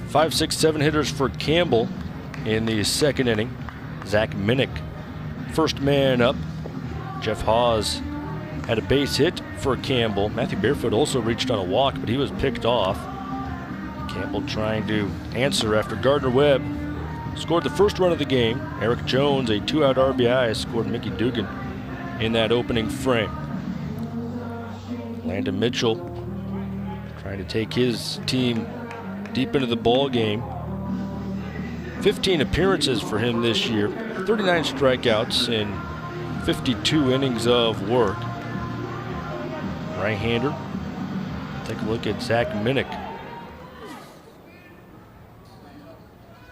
5, 6, 7 hitters for Campbell in the second inning. Zach Minnick, first man up. Jeff Hawes had a base hit for Campbell. Matthew Barefoot also reached on a walk, but he was picked off. Campbell trying to answer after Gardner-Webb scored the first run of the game. Eric Jones, a 2-out RBI, scored Mickey Dugan in that opening frame. Landon Mitchell trying to take his team deep into the ball game. 15 appearances for him this year, 39 strikeouts in 52 innings of work. Right-hander. Take a look at Zach Minnick.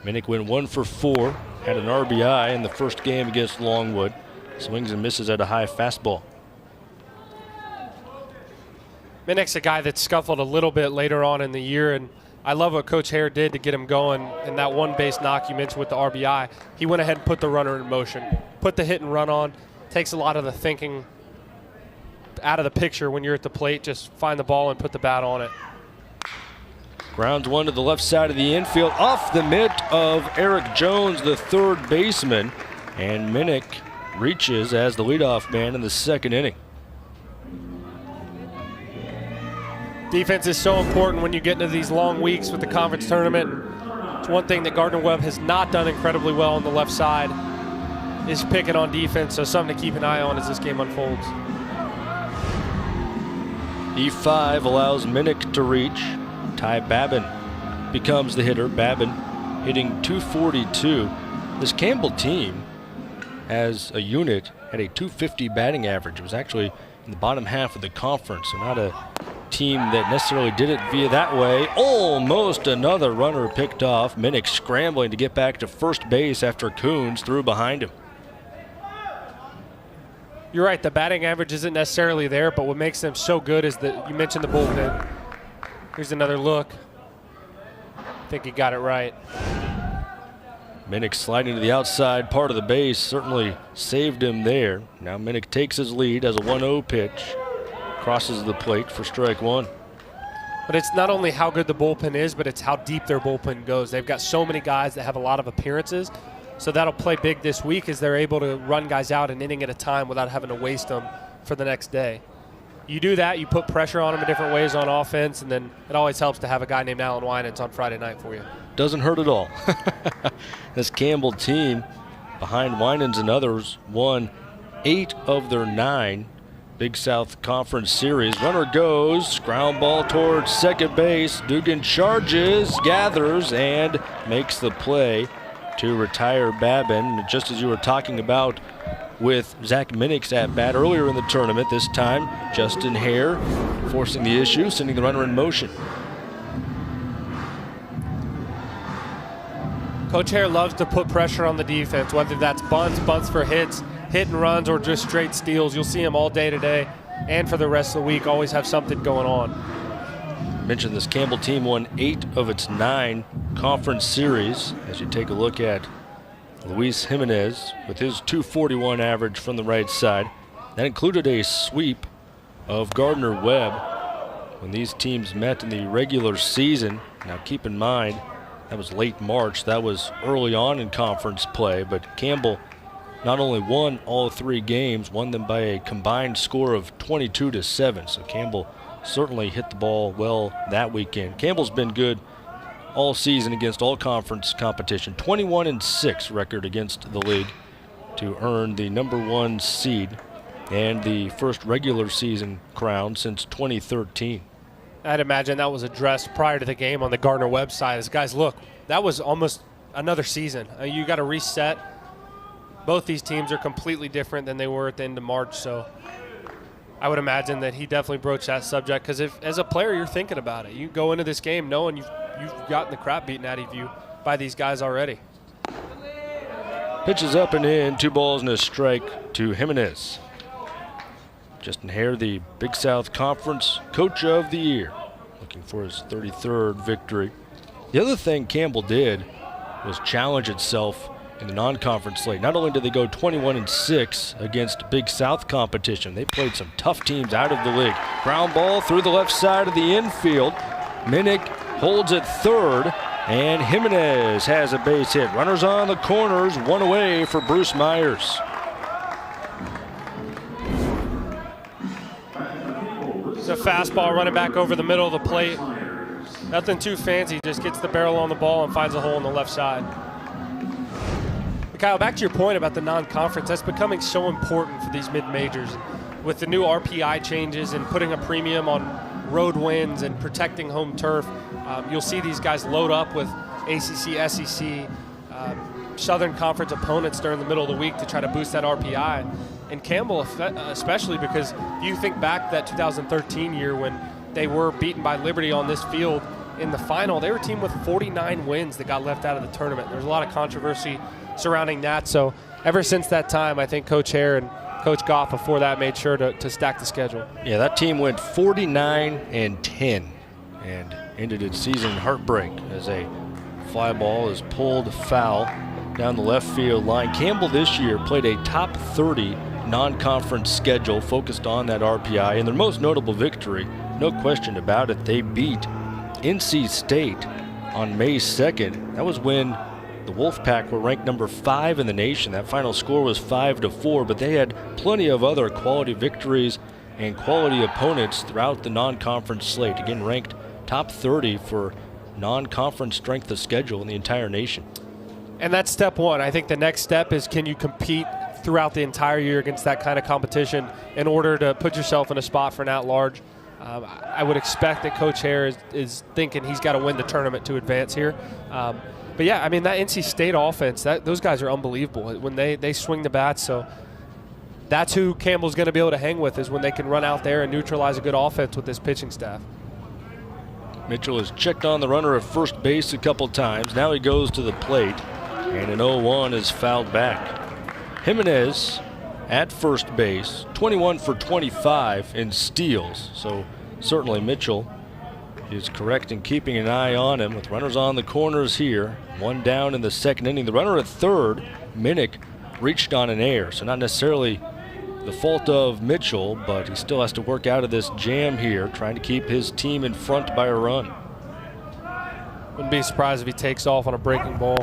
Minnick went 1 for 4, had an RBI in the first game against Longwood. Swings and misses at a high fastball. Minnick's a guy that scuffled a little bit later on in the year, and I love what Coach Hare did to get him going. And that one base knock you mentioned with the RBI, he went ahead and put the runner in motion, put the hit and run on. Takes a lot of the thinking out of the picture when you're at the plate. Just find the ball and put the bat on it. Grounds one to the left side of the infield, off the mitt of Eric Jones, the third baseman, and Minnick reaches as the leadoff man in the second inning. Defense is so important when you get into these long weeks with the conference tournament. It's one thing that Gardner-Webb has not done incredibly well on the left side is picking on defense, so something to keep an eye on as this game unfolds. E5 allows Minnick to reach. Ty Babin becomes the hitter. Babin hitting .242. This Campbell team, as a unit, had a .250 batting average. It was actually in the bottom half of the conference, so not a team that necessarily did it via that way. Almost another runner picked off. Minnick scrambling to get back to first base after Coons threw behind him. You're right, the batting average isn't necessarily there, but what makes them so good is that you mentioned the bullpen. Here's another look. I think he got it right. Minnick sliding to the outside part of the base certainly saved him there. Now Minnick takes his lead as a 1-0 pitch. Crosses the plate for strike one. But it's not only how good the bullpen is, but it's how deep their bullpen goes. They've got so many guys that have a lot of appearances. So that'll play big this week as they're able to run guys out an inning at a time without having to waste them for the next day. You do that, you put pressure on them in different ways on offense, and then it always helps to have a guy named Alan Winans on Friday night for you. Doesn't hurt at all. This Campbell team, behind Winans and others, won 8 of their 9 Big South Conference series. Runner goes, ground ball towards second base. Dugan charges, gathers, and makes the play to retire Babin. Just as you were talking about with Zach Minnick's at bat earlier in the tournament, this time Justin Hare forcing the issue, sending the runner in motion. Coach Hare loves to put pressure on the defense, whether that's bunts for hits, hit and runs, or just straight steals. You'll see him all day today and for the rest of the week. Always have something going on. Mentioned this Campbell team won 8 of its 9 conference series. As you take a look at Luis Jimenez with his .241 average from the right side. That included a sweep of Gardner-Webb when these teams met in the regular season. Now keep in mind, that was late March. That was early on in conference play, but Campbell not only won all 3 games, won them by a combined score of 22-7. So Campbell certainly hit the ball well that weekend. Campbell's been good all season against all conference competition. 21-6 record against the league to earn the #1 seed and the first regular season crown since 2013. I'd imagine that was addressed prior to the game on the Gardner-Webb side. As guys, look, that was almost another season. You got to reset. Both these teams are completely different than they were at the end of March, so I would imagine that he definitely broached that subject, because if, as a player, you're thinking about it. You go into this game knowing you've gotten the crap beaten out of you by these guys already. Pitches up and in, 2 balls and a strike to Jimenez. Justin Hare, the Big South Conference Coach of the Year, looking for his 33rd victory. The other thing Campbell did was challenge itself in the non-conference slate. Not only did they go 21-6 against Big South competition, they played some tough teams out of the league. Ground ball through the left side of the infield. Minnick holds at third, And Jimenez has a base hit. Runners on the corners, one away for Bruce Myers. It's a fastball running back over the middle of the plate. Nothing too fancy, just gets the barrel on the ball and finds a hole on the left side. But Kyle, back to your point about the non-conference, that's becoming so important for these mid-majors. With the new RPI changes and putting a premium on road wins and protecting home turf, you'll see these guys load up with ACC, SEC, Southern Conference opponents during the middle of the week to try to boost that RPI. And Campbell especially, because if you think back that 2013 year when they were beaten by Liberty on this field in the final, they were a team with 49 wins that got left out of the tournament. There's a lot of controversy surrounding that. So ever since that time, I think Coach Hare and Coach Goff before that made sure to stack the schedule. Yeah, that team went 49-10 and ended its season in heartbreak as a fly ball is pulled foul down the left field line. Campbell this year played a top 30 non-conference schedule focused on that RPI, and their most notable victory, no question about it, they beat NC State on May 2nd. That was when the Wolfpack were ranked number 5 in the nation. That final score was 5-4, but they had plenty of other quality victories and quality opponents throughout the non-conference slate. Again, ranked top 30 for non-conference strength of schedule in the entire nation. And that's step one. I think the next step is, can you compete throughout the entire year against that kind of competition in order to put yourself in a spot for an at-large? I would expect that Coach Hare is thinking he's got to win the tournament to advance here. But yeah, I mean, that NC State offense, those guys are unbelievable when they swing the bats. So that's who Campbell's going to be able to hang with, is when they can run out there and neutralize a good offense with this pitching staff. Mitchell has checked on the runner at first base a couple times. Now he goes to the plate, and an 0-1 is fouled back. Jimenez at first base, 21 for 25 in steals. So certainly Mitchell is correct in keeping an eye on him with runners on the corners here. One down in the second inning. The runner at third, Minnick, reached on an error. So not necessarily the fault of Mitchell, but he still has to work out of this jam here, trying to keep his team in front by a run. Wouldn't be surprised if he takes off on a breaking ball.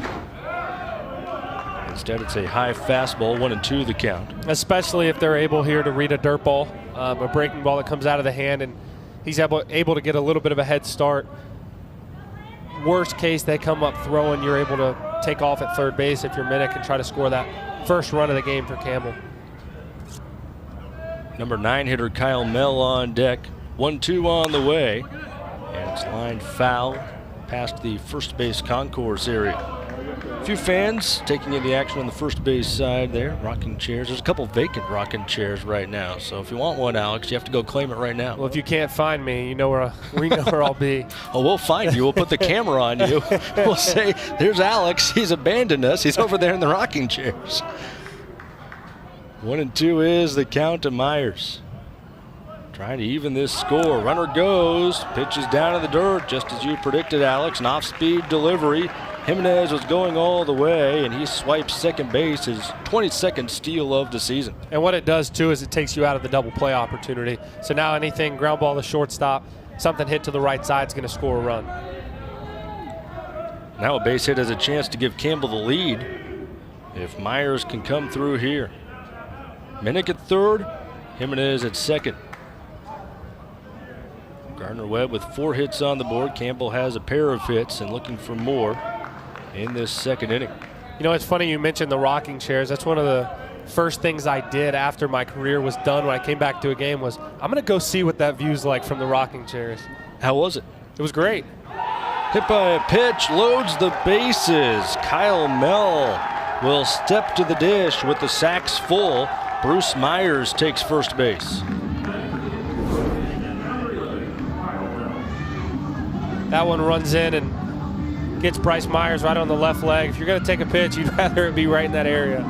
Instead, it's a high fastball, 1-2 the count. Especially if they're able here to read a dirt ball, a breaking ball that comes out of the hand, and he's able to get a little bit of a head start. Worst case, they come up throwing, you're able to take off at third base if you're Minnick and try to score that first run of the game for Campbell. Number 9 hitter Kyle Mehl on deck. 1-2 on the way. And it's lined foul past the first base concourse area. A few fans taking in the action on the first base side there, rocking chairs. There's a couple vacant rocking chairs right now. So if you want one, Alex, you have to go claim it right now. Well, if you can't find me, we know where I'll be. Oh, we'll find you. We'll put the camera on you. We'll say, there's Alex. He's abandoned us. He's over there in the rocking chairs. 1-2 is the count to Myers. Trying to even this score. Runner goes, pitches down in the dirt, just as you predicted, Alex. An off-speed delivery. Jimenez was going all the way, and he swipes second base, his 22nd steal of the season. And what it does, too, is it takes you out of the double play opportunity. So now anything, ground ball to shortstop, something hit to the right side is going to score a run. Now a base hit has a chance to give Campbell the lead if Myers can come through here. Minnick at third, Jimenez at second. Gardner-Webb with 4 hits on the board. Campbell has a pair of hits and looking for more in this second inning. You know, it's funny you mentioned the rocking chairs. That's one of the first things I did after my career was done when I came back to a game was, I'm going to go see what that view's like from the rocking chairs. How was it? It was great. Hit by a pitch, loads the bases. Kyle Mehl will step to the dish with the sacks full. Bruce Myers takes first base. That one runs in and gets Bryce Myers right on the left leg. If you're going to take a pitch, you'd rather it be right in that area.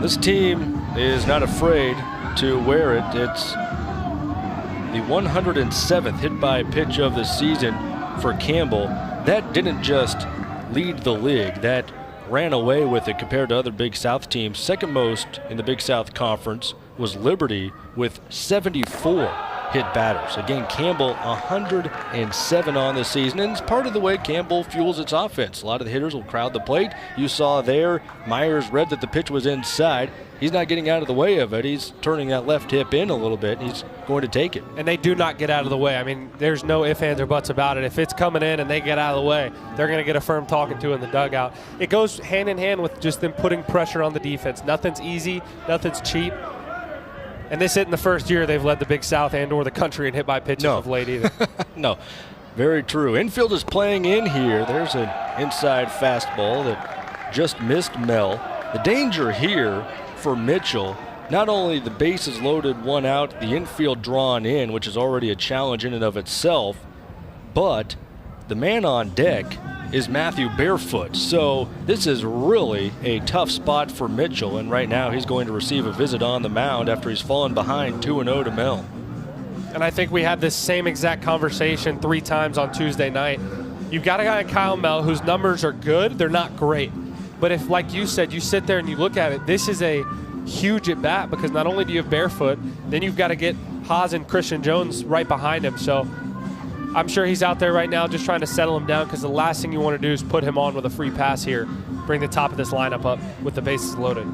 This team is not afraid to wear it. It's the 107th hit by pitch of the season for Campbell. That didn't just lead the league. That ran away with it compared to other Big South teams. Second most in the Big South Conference was Liberty with 74 hit batters. Again, Campbell 107 on the season, and it's part of the way Campbell fuels its offense. A lot of the hitters will crowd the plate. You saw there, Myers read that the pitch was inside. He's not getting out of the way of it. He's turning that left hip in a little bit. He's going to take it. And they do not get out of the way. I mean, there's no ifs, ands, or buts about it. If it's coming in and they get out of the way, they're going to get a firm talking to in the dugout. It goes hand in hand with just them putting pressure on the defense. Nothing's easy. Nothing's cheap. And this isn't the first year they've led the Big South and or the country in hit by pitches of late either. No, very true. Infield is playing in here. There's an inside fastball that just missed Mehl. The danger here for Mitchell, not only the bases loaded, one out, the infield drawn in, which is already a challenge in and of itself, but the man on deck is Matthew Barefoot. So this is really a tough spot for Mitchell, and right now he's going to receive a visit on the mound after he's fallen behind 2-0 to Mehl. And I think we had this same exact conversation 3 times on Tuesday night. You've got a guy like Kyle Mehl whose numbers are good, they're not great. But if, like you said, you sit there and you look at it, this is a huge at bat because not only do you have Barefoot, then you've got to get Haas and Christian Jones right behind him. So I'm sure he's out there right now just trying to settle him down because the last thing you want to do is put him on with a free pass here, bring the top of this lineup up with the bases loaded.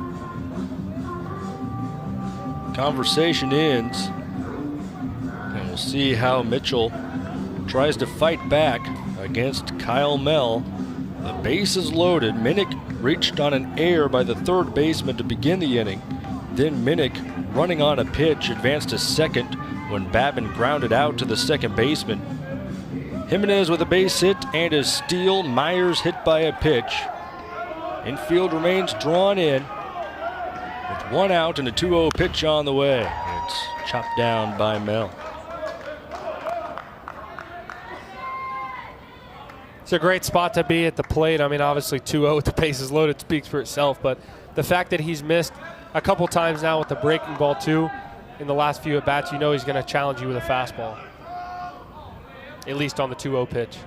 Conversation ends, and we'll see how Mitchell tries to fight back against Kyle Mehl. The base is loaded. Minnick reached on an error by the third baseman to begin the inning. Then Minnick, running on a pitch, advanced to second when Babin grounded out to the second baseman. Jimenez with a base hit and a steal. Myers hit by a pitch. Infield remains drawn in with 1 out and a 2-0 pitch on the way. It's chopped down by Mehl. It's a great spot to be at the plate. I mean, obviously 2-0 with the bases loaded speaks for itself, but the fact that he's missed a couple times now with the breaking ball too in the last few at-bats, you know he's going to challenge you with a fastball, at least on the 2-0 pitch.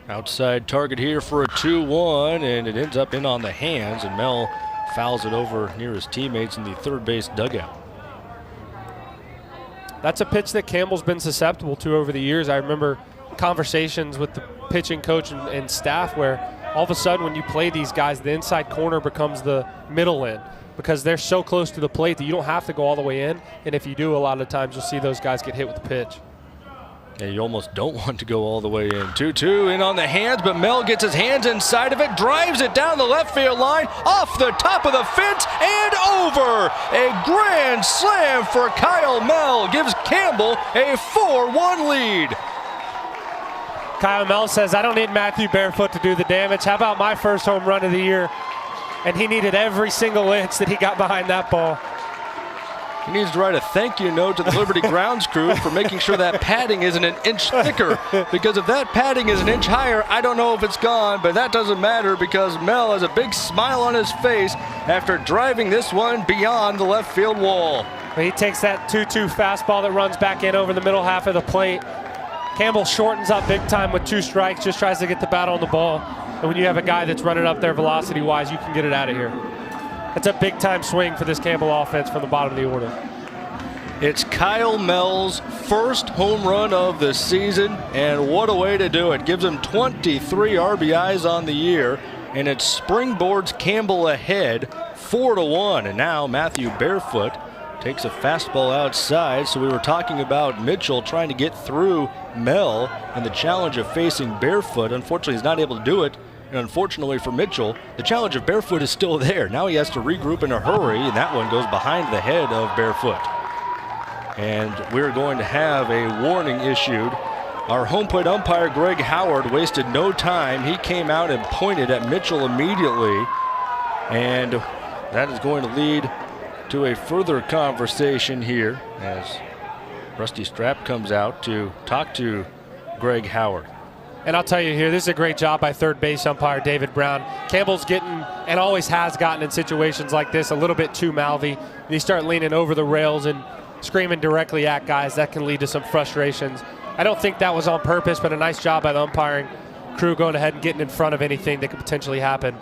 Outside target here for a 2-1, and it ends up in on the hands, and Mehl fouls it over near his teammates in the third base dugout. That's a pitch that Campbell's been susceptible to over the years. I remember conversations with the pitching coach and staff where all of a sudden when you play these guys, the inside corner becomes the middle end because they're so close to the plate that you don't have to go all the way in, and if you do, a lot of times you'll see those guys get hit with the pitch. Yeah, you almost don't want to go all the way in. 2-2 in on the hands, but Mehl gets his hands inside of it, drives it down the left field line, off the top of the fence, and over. A grand slam for Kyle Mehl gives Campbell a 4-1 lead. Kyle Mehl says, I don't need Matthew Barefoot to do the damage. How about my first home run of the year? And he needed every single inch that he got behind that ball. He needs to write a thank you note to the Liberty Grounds crew for making sure that padding isn't an inch thicker. Because if that padding is an inch higher, I don't know if it's gone, but that doesn't matter because Mehl has a big smile on his face after driving this one beyond the left field wall. He takes that 2-2 fastball that runs back in over the middle half of the plate. Campbell shortens up big time with 2 strikes, just tries to get the bat on the ball. And when you have a guy that's running up there velocity-wise, you can get it out of here. That's a big-time swing for this Campbell offense from the bottom of the order. It's Kyle Mehl's first home run of the season, and what a way to do it. Gives him 23 RBIs on the year, and it springboards Campbell ahead 4-1. And now Matthew Barefoot takes a fastball outside. So we were talking about Mitchell trying to get through Mehl and the challenge of facing Barefoot. Unfortunately, he's not able to do it. And unfortunately for Mitchell, the challenge of Barefoot is still there. Now he has to regroup in a hurry, and that one goes behind the head of Barefoot. And we're going to have a warning issued. Our home plate umpire, Greg Howard, wasted no time. He came out and pointed at Mitchell immediately. And that is going to lead to a further conversation here as Rusty Strapp comes out to talk to Greg Howard. And I'll tell you here, this is a great job by third base umpire David Brown. Campbell's getting, and always has gotten in situations like this, a little bit too mouthy. They start leaning over the rails and screaming directly at guys. That can lead to some frustrations. I don't think that was on purpose, but a nice job by the umpiring crew going ahead and getting in front of anything that could potentially happen.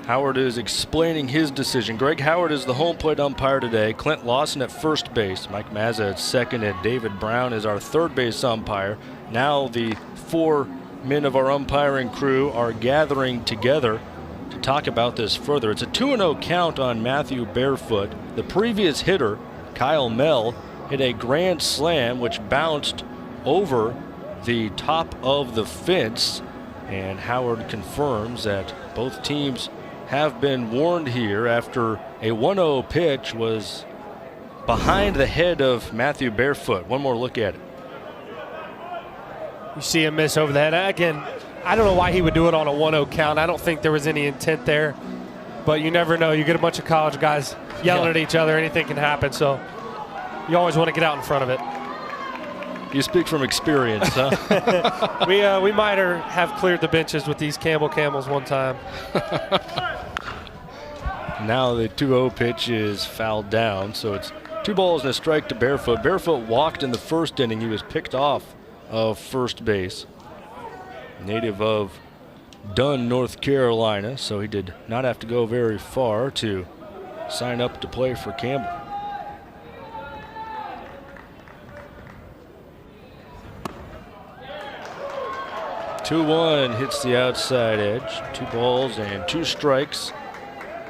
Howard is explaining his decision. Greg Howard is the home plate umpire today. Clint Lawson at first base. Mike Mazza at second, and David Brown is our third base umpire. Now the 4 men of our umpiring crew are gathering together to talk about this further. It's a 2-0 count on Matthew Barefoot. The previous hitter, Kyle Mehl, hit a grand slam which bounced over the top of the fence, and Howard confirms that both teams have been warned here after a 1-0 pitch was behind the head of Matthew Barefoot. One more look at it. You see him miss over the head. Again, I don't know why he would do it on a 1-0 count. I don't think there was any intent there, but you never know. You get a bunch of college guys yelling at each other, anything can happen, so you always want to get out in front of it. You speak from experience, huh? We might have cleared the benches with these Campbell Camels one time. Now the 2-0 pitch is fouled down, so it's 2 balls and a strike to Barefoot. Barefoot walked in the first inning. He was picked off of first base. Native of Dunn, North Carolina, so he did not have to go very far to sign up to play for Campbell. "2-1" hits the outside edge. 2 balls and 2 strikes.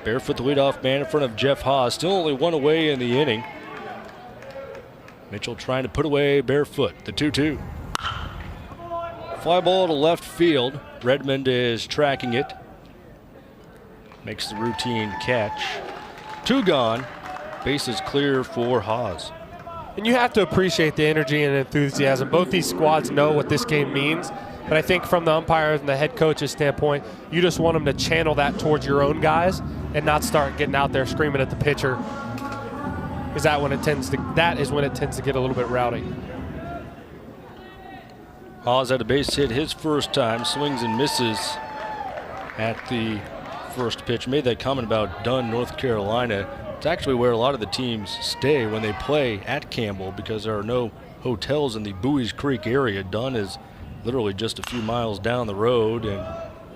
Barefoot, the leadoff man, in front of Jeff Haas. Still only 1 away in the inning. Mitchell trying to put away Barefoot. The 2-2. Fly ball to left field. Redmond is tracking it. Makes the routine catch. 2 gone. Base is clear for Haas. And you have to appreciate the energy and enthusiasm. Both these squads know what this game means. But I think from the umpires and the head coach's standpoint, you just want them to channel that towards your own guys and not start getting out there screaming at the pitcher, because that is when it tends to get a little bit rowdy. Haas had a base hit his first time, swings and misses at the first pitch. Made that comment about Dunn, North Carolina. It's actually where a lot of the teams stay when they play at Campbell, because there are no hotels in the Buies Creek area. Dunn is literally just a few miles down the road and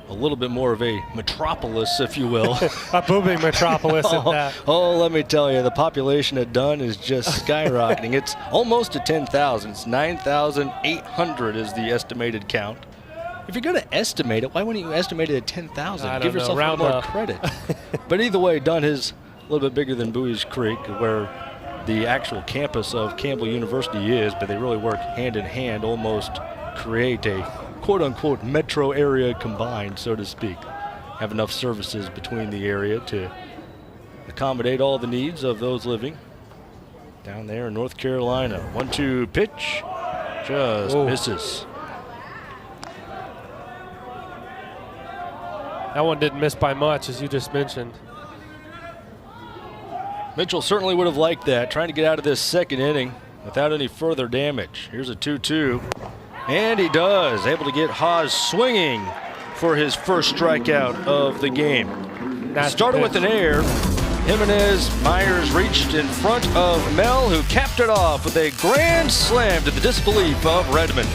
a little bit more of a metropolis, if you will. A booming metropolis at that. Oh, let me tell you, the population at Dunn is just skyrocketing. It's almost at 10,000. It's 9,800 is the estimated count. If you're going to estimate it, why wouldn't you estimate it at 10,000? Give yourself a little more credit. But either way, Dunn is a little bit bigger than Buies Creek, where the actual campus of Campbell University is, but they really work hand in hand, almost create a quote-unquote metro area combined, so to speak. Have enough services between the area to accommodate all the needs of those living down there in North Carolina. 1-2 pitch, just misses. That one didn't miss by much, as you just mentioned. Mitchell certainly would have liked that, trying to get out of this second inning without any further damage. Here's a 2-2. And he does, able to get Haas swinging for his first strikeout of the game. Started with an error. Jimenez Myers reached in front of Mehl, who capped it off with a grand slam to the disbelief of Redmond.